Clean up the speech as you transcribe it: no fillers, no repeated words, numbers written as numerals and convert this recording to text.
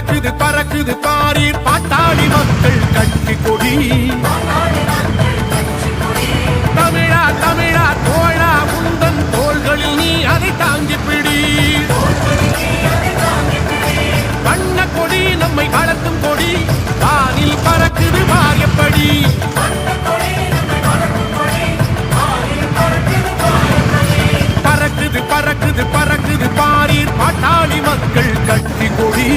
பறக்குது பறக்குது பாரீர் பாட்டாளி மக்கள் கட்சி கொடி. தமிழா தமிழா தோழா உந்தன் தோள்களில் நீ அதை தாங்கி பிடி. வண்ண கொடி நம்மை வளர்த்தும் கொடி, வானில் பறக்குது வாரியப்படி. பறக்குது பறக்குது பறக்குது பாரீர் பாட்டாளி மக்கள் கட்சி கொடி.